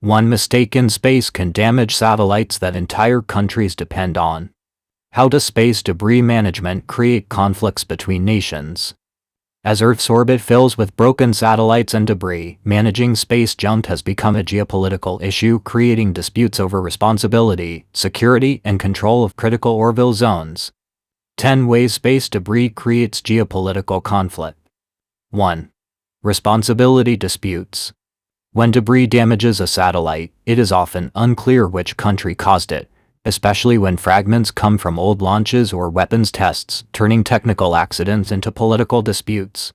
One mistake in space can damage satellites that entire countries depend on. How does space debris management create conflicts between nations? As Earth's orbit fills with broken satellites and debris, managing space junk has become a geopolitical issue, creating disputes over responsibility, security, and control of critical orbital zones. 10 ways space debris creates geopolitical conflict. 1. Responsibility disputes. When debris damages a satellite, it is often unclear which country caused it, especially when fragments come from old launches or weapons tests, turning technical accidents into political disputes.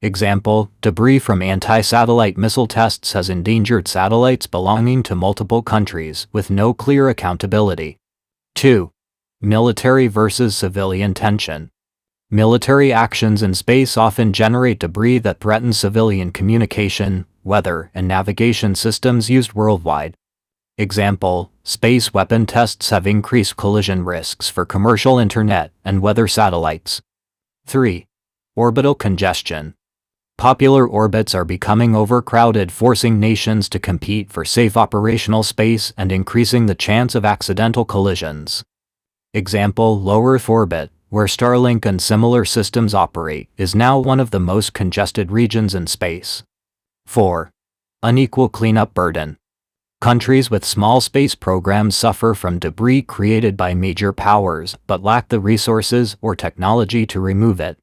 Example, debris from anti-satellite missile tests has endangered satellites belonging to multiple countries, with no clear accountability. 2. Military versus civilian tension. Military actions in space often generate debris that threatens civilian communication, weather, and navigation systems used worldwide. Example, space weapon tests have increased collision risks for commercial internet and weather satellites. 3. Orbital congestion. Popular orbits are becoming overcrowded, forcing nations to compete for safe operational space and increasing the chance of accidental collisions. Example, low Earth orbit, where Starlink and similar systems operate, is now one of the most congested regions in space. 4. Unequal cleanup burden. Countries with small space programs suffer from debris created by major powers, but lack the resources or technology to remove it.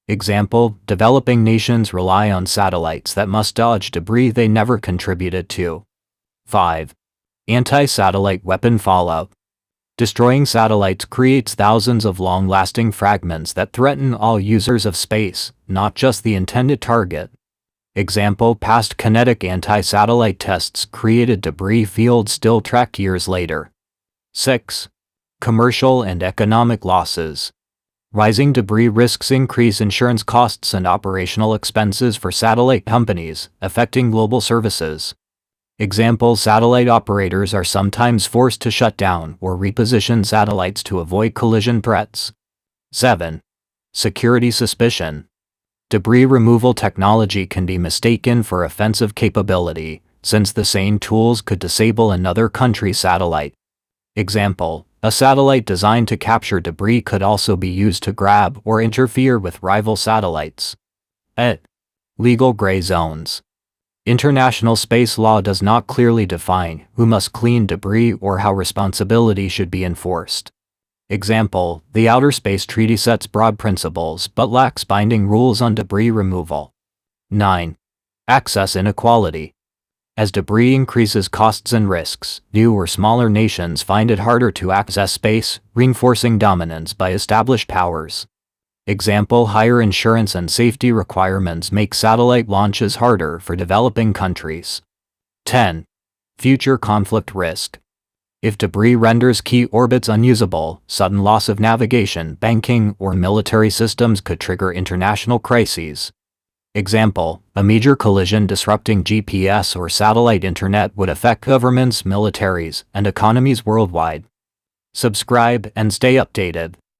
Example, developing nations rely on satellites that must dodge debris they never contributed to. 5. Anti-satellite weapon fallout. Destroying satellites creates thousands of long-lasting fragments that threaten all users of space, not just the intended target. Example, past kinetic anti-satellite tests created debris fields still tracked years later. 6. Commercial and economic losses. Rising debris risks increase insurance costs and operational expenses for satellite companies, affecting global services. Example, satellite operators are sometimes forced to shut down or reposition satellites to avoid collision threats. 7. Security suspicion. Debris removal technology can be mistaken for offensive capability, since the same tools could disable another country's satellite. Example, a satellite designed to capture debris could also be used to grab or interfere with rival satellites. 8. Legal gray zones. International space law does not clearly define who must clean debris or how responsibility should be enforced. Example, the Outer Space Treaty sets broad principles but lacks binding rules on debris removal. 9. Access inequality. As debris increases costs and risks, new or smaller nations find it harder to access space, reinforcing dominance by established powers. Example, higher insurance and safety requirements make satellite launches harder for developing countries. 10. Future conflict risk. If debris renders key orbits unusable, sudden loss of navigation, banking, or military systems could trigger international crises. Example, a major collision disrupting GPS or satellite internet would affect governments, militaries, and economies worldwide. Subscribe and stay updated.